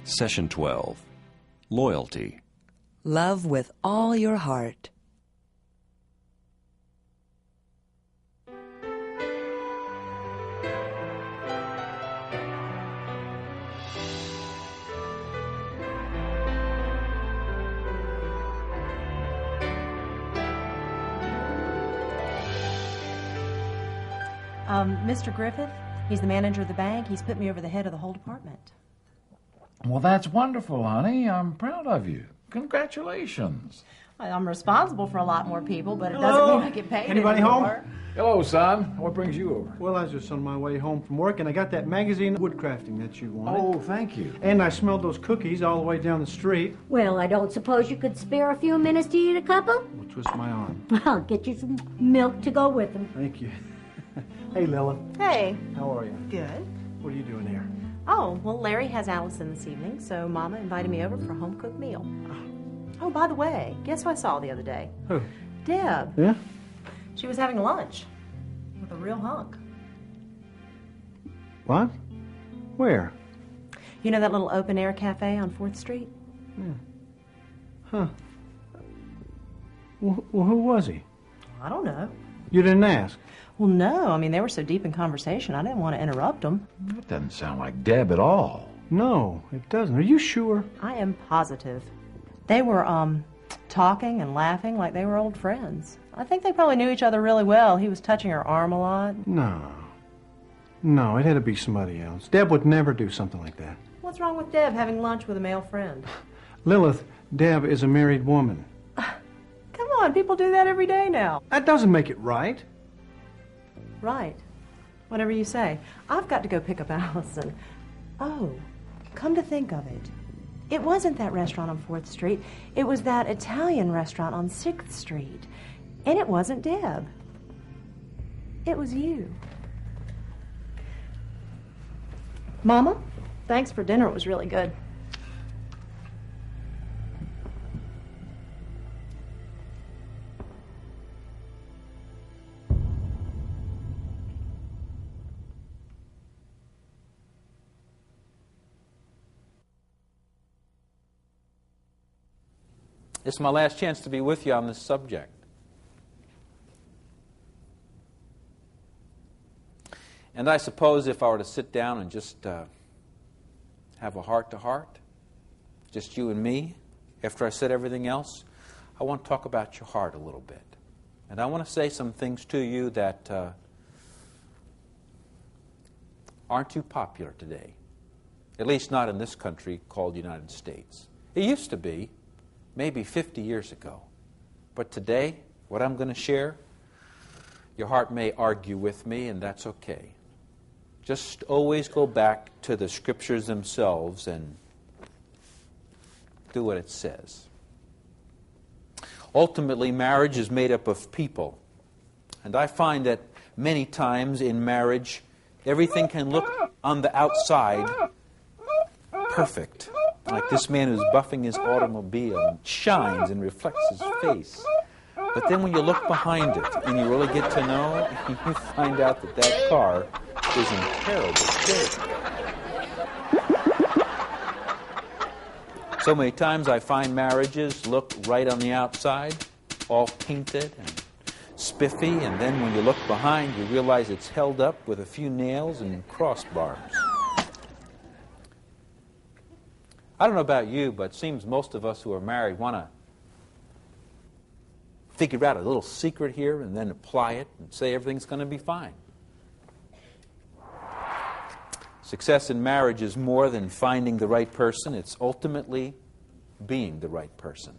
Session 12. Loyalty. Love with all your heart. Mr. Griffith, he's the manager of the bank. He's put me over the head of the whole department. Well, that's wonderful, honey. I'm proud of you. Congratulations. I'm responsible for a lot more people, but it doesn't mean I get paid Anybody anymore. home? Hello, son. What brings you over? Well, I was just on my way home from work, and I got that magazine, Woodcrafting, that you wanted. Oh, thank you. And I smelled those cookies all the way down the street. Well, I don't suppose you could spare a few minutes to eat a couple? Well, twist my arm. I'll get you some milk to go with them. Thank you. Hey, Lila. Hey. How are you? Good. What are you doing here? Oh, well, Larry has Allison this evening, so Mama invited me over for a home-cooked meal. Oh, by the way, guess who I saw the other day? Who? Deb. Yeah? She was having lunch with a real hunk. What? Where? You know that little open-air cafe on 4th Street? Yeah. Huh. Well, who was he? I don't know. You didn't ask? Well, no. I mean, they were so deep in conversation, I didn't want to interrupt them. That doesn't sound like Deb at all. No, it doesn't. Are you sure? I am positive. They were, talking and laughing like they were old friends. I think they probably knew each other really well. He was touching her arm a lot. No. No, it had to be somebody else. Deb would never do something like that. What's wrong with Deb having lunch with a male friend? Lilith, Deb is a married woman. Come on, people do that every day now. That doesn't make it right. Right. Whatever you say. I've got to go pick up Allison. Oh, come to think of it. It wasn't that restaurant on 4th Street. It was that Italian restaurant on 6th Street. And it wasn't Deb. It was you. Mama, thanks for dinner. It was really good. This is my last chance to be with you on this subject. And I suppose if I were to sit down and just have a heart-to-heart, just you and me, after I said everything else, I want to talk about your heart a little bit. And I want to say some things to you that aren't too popular today, at least not in this country called the United States. It used to be. Maybe 50 years ago. But today, what I'm going to share, your heart may argue with me, and that's okay. Just always go back to the Scriptures themselves and do what it says. Ultimately, marriage is made up of people. And I find that many times in marriage, everything can look on the outside perfect. Like this man who's buffing his automobile and shines and reflects his face. But then when you look behind it and you really get to know, you find out that that car is in terrible state. So many times I find marriages look right on the outside, all painted and spiffy, and then when you look behind, you realize it's held up with a few nails and crossbars. I don't know about you, but it seems most of us who are married want to figure out a little secret here and then apply it and say everything's going to be fine. Success in marriage is more than finding the right person. It's ultimately being the right person.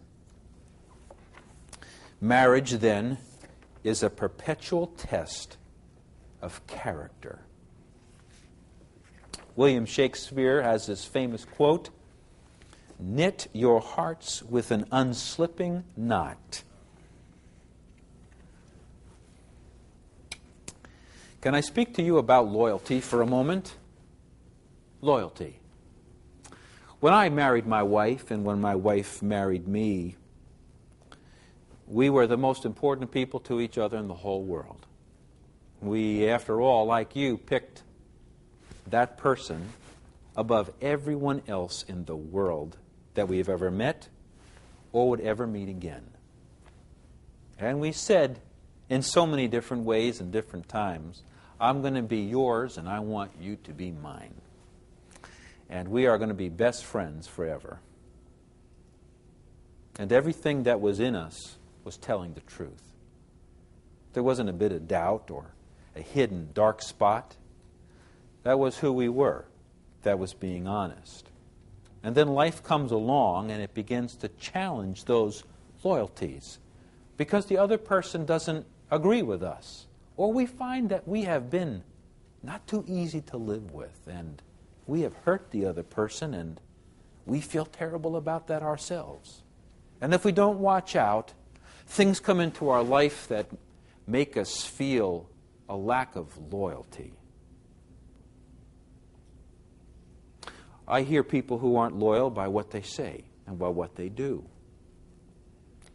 Marriage, then, is a perpetual test of character. William Shakespeare has this famous quote, "Knit your hearts with an unslipping knot." Can I speak to you about loyalty for a moment? Loyalty. When I married my wife and when my wife married me, we were the most important people to each other in the whole world. We, after all, like you, picked that person above everyone else in the world that we've ever met or would ever meet again. And we said in so many different ways and different times, I'm going to be yours and I want you to be mine. And we are going to be best friends forever. And everything that was in us was telling the truth. There wasn't a bit of doubt or a hidden dark spot. That was who we were. That was being honest. And then life comes along and it begins to challenge those loyalties because the other person doesn't agree with us. Or we find that we have been not too easy to live with and we have hurt the other person and we feel terrible about that ourselves. And if we don't watch out, things come into our life that make us feel a lack of loyalty. I hear people who aren't loyal by what they say and by what they do.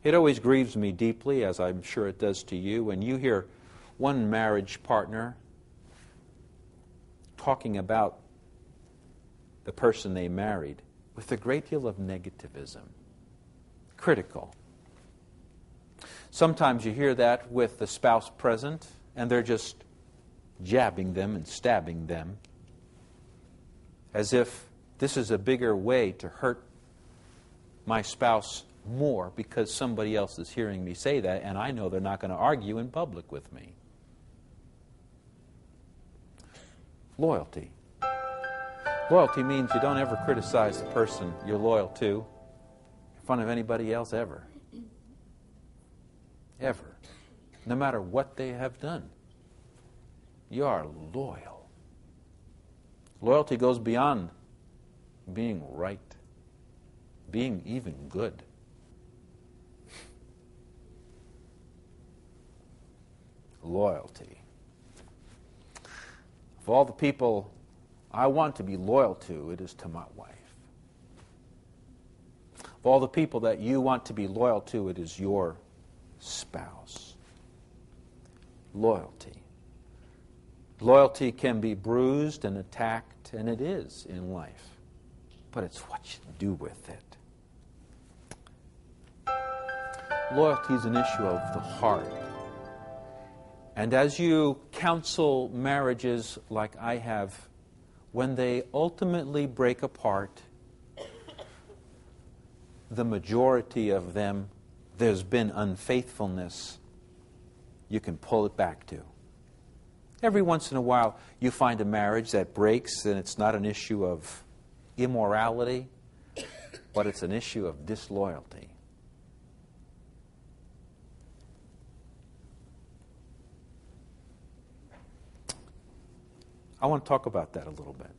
It always grieves me deeply, as I'm sure it does to you, when you hear one marriage partner talking about the person they married with a great deal of negativism, critical. Sometimes you hear that with the spouse present, and they're just jabbing them and stabbing them, as if this is a bigger way to hurt my spouse more because somebody else is hearing me say that, and I know they're not going to argue in public with me. Loyalty. Loyalty means you don't ever criticize the person you're loyal to in front of anybody else ever. Ever. No matter what they have done. You are loyal. Loyalty goes beyond being right, being even good. Loyalty. Of all the people I want to be loyal to, it is to my wife. Of all the people that you want to be loyal to, it is your spouse. Loyalty. Loyalty can be bruised and attacked, and it is in life. But it's what you do with it. Loyalty is an issue of the heart. And as you counsel marriages like I have, when they ultimately break apart, the majority of them, there's been unfaithfulness you can pull it back to. Every once in a while, you find a marriage that breaks, and it's not an issue of immorality, but it's an issue of disloyalty. I want to talk about that a little bit.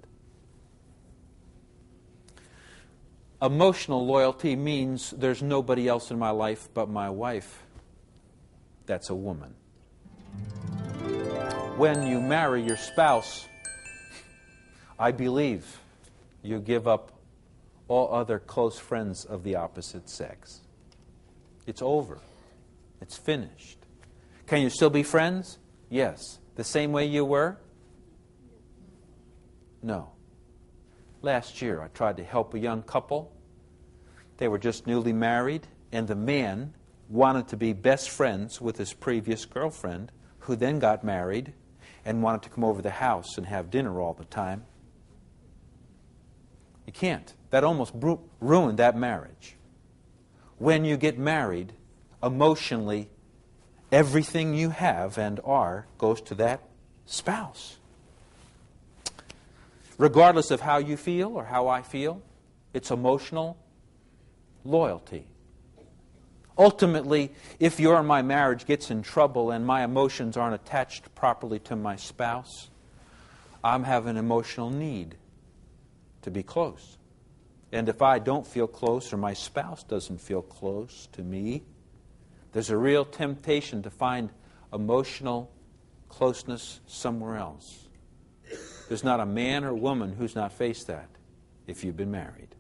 Emotional loyalty means there's nobody else in my life but my wife. That's a woman. When you marry your spouse, I believe you give up all other close friends of the opposite sex. It's over. It's finished. Can you still be friends? Yes. The same way you were? No. Last year, I tried to help a young couple. They were just newly married, and the man wanted to be best friends with his previous girlfriend, who then got married and wanted to come over to the house and have dinner all the time. You can't. That almost ruined that marriage. When you get married, emotionally, everything you have and are goes to that spouse. Regardless of how you feel or how I feel, it's emotional loyalty. Ultimately, if your and my marriage gets in trouble and my emotions aren't attached properly to my spouse, I'm having an emotional need to be close. And if I don't feel close or my spouse doesn't feel close to me, there's a real temptation to find emotional closeness somewhere else. There's not a man or woman who's not faced that if you've been married.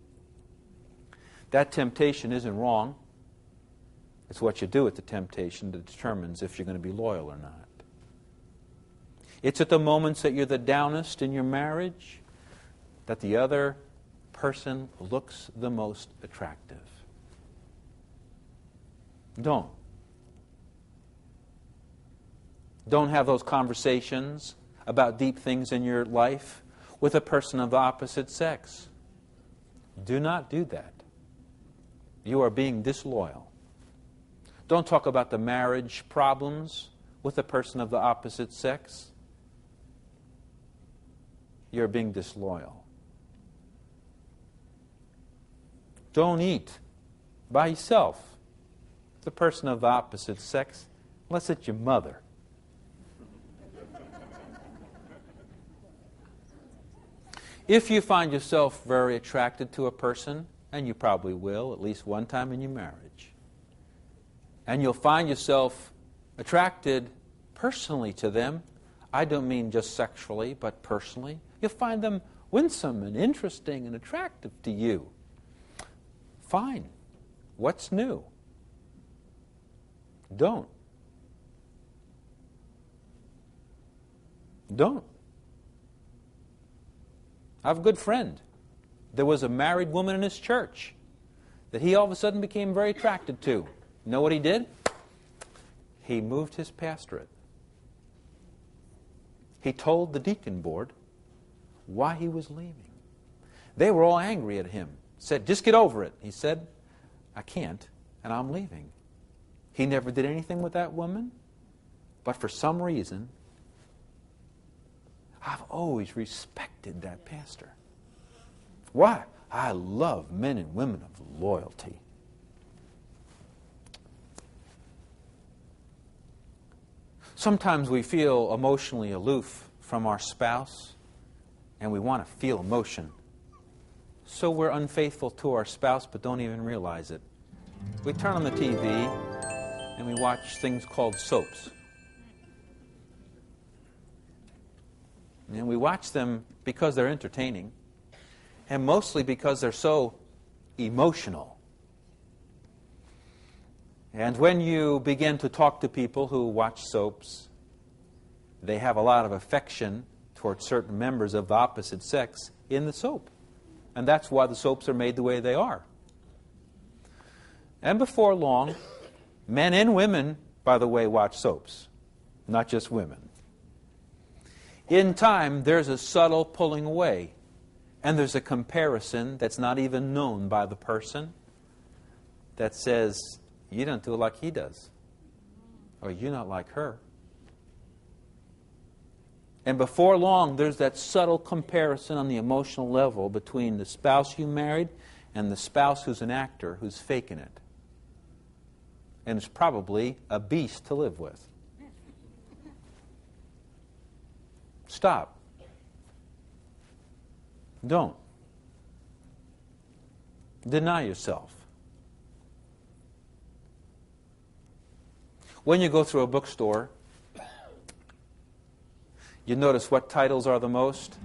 That temptation isn't wrong. It's what you do with the temptation that determines if you're going to be loyal or not. It's at the moments that you're the downest in your marriage that the other person looks the most attractive. Don't. Don't have those conversations about deep things in your life with a person of the opposite sex. Do not do that. You are being disloyal. Don't talk about the marriage problems with a person of the opposite sex. You're being disloyal. Don't eat by yourself with a person of the opposite sex unless it's your mother. If you find yourself very attracted to a person, and you probably will at least one time in your marriage, and you'll find yourself attracted personally to them, I don't mean just sexually, but personally, you'll find them winsome and interesting and attractive to you. Fine. What's new? Don't. Don't. I have a good friend. There was a married woman in his church that he all of a sudden became very attracted to. You know what he did? He moved his pastorate. He told the deacon board why he was leaving. They were all angry at him. Said, just get over it. He said, I can't, and I'm leaving. He never did anything with that woman, but for some reason, I've always respected that pastor. Why? I love men and women of loyalty. Sometimes we feel emotionally aloof from our spouse, and we want to feel emotion. So we're unfaithful to our spouse, but don't even realize it. We turn on the TV, and we watch things called soaps. And we watch them because they're entertaining, and mostly because they're so emotional. And when you begin to talk to people who watch soaps, they have a lot of affection towards certain members of the opposite sex in the soap. And that's why the soaps are made the way they are. And before long, men and women, by the way, watch soaps, not just women. In time, there's a subtle pulling away, and there's a comparison that's not even known by the person that says, you don't do it like he does, or you're not like her. And before long, there's that subtle comparison on the emotional level between the spouse you married and the spouse who's an actor who's faking it. And is probably a beast to live with. Stop. Don't. Deny yourself. When you go through a bookstore, you notice what titles are the most?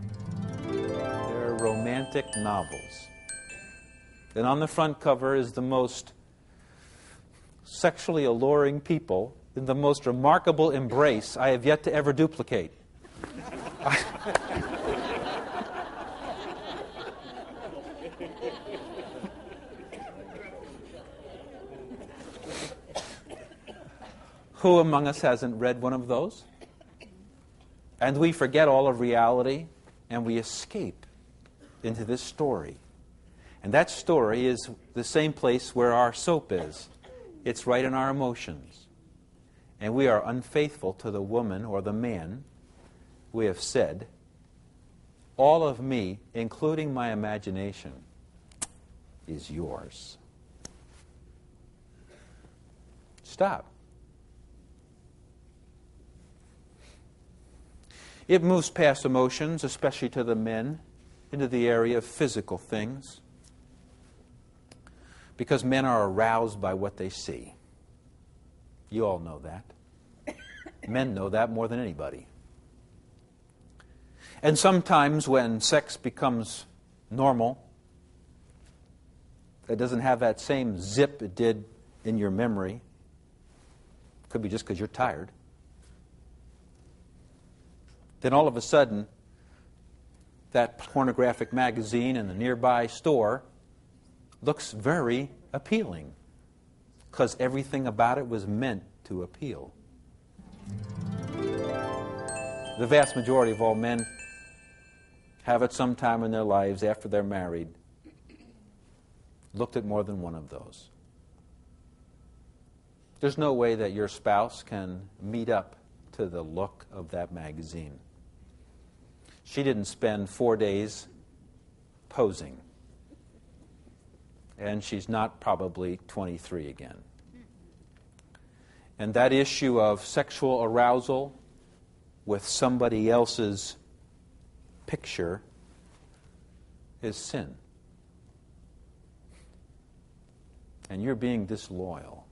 They're romantic novels. And on the front cover is the most sexually alluring people in the most remarkable embrace I have yet to ever duplicate. Who among us hasn't read one of those? And we forget all of reality, and we escape into this story. And that story is the same place where our soap is. It's right in our emotions. And we are unfaithful to the woman or the man. We have said, all of me, including my imagination, is yours. Stop. It moves past emotions, especially to the men, into the area of physical things. Because men are aroused by what they see. You all know that. Men know that more than anybody. And sometimes when sex becomes normal, it doesn't have that same zip it did in your memory. Could be just because you're tired. Then all of a sudden, that pornographic magazine in the nearby store looks very appealing because everything about it was meant to appeal. The vast majority of all men have at some time in their lives after they're married looked at more than one of those. There's no way that your spouse can meet up to the look of that magazine. She didn't spend 4 days posing. And she's not probably 23 again. And that issue of sexual arousal with somebody else's picture is sin. And you're being disloyal.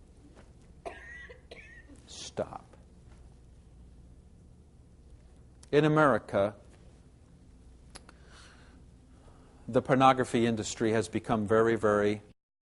Stop. In America, the pornography industry has become very, very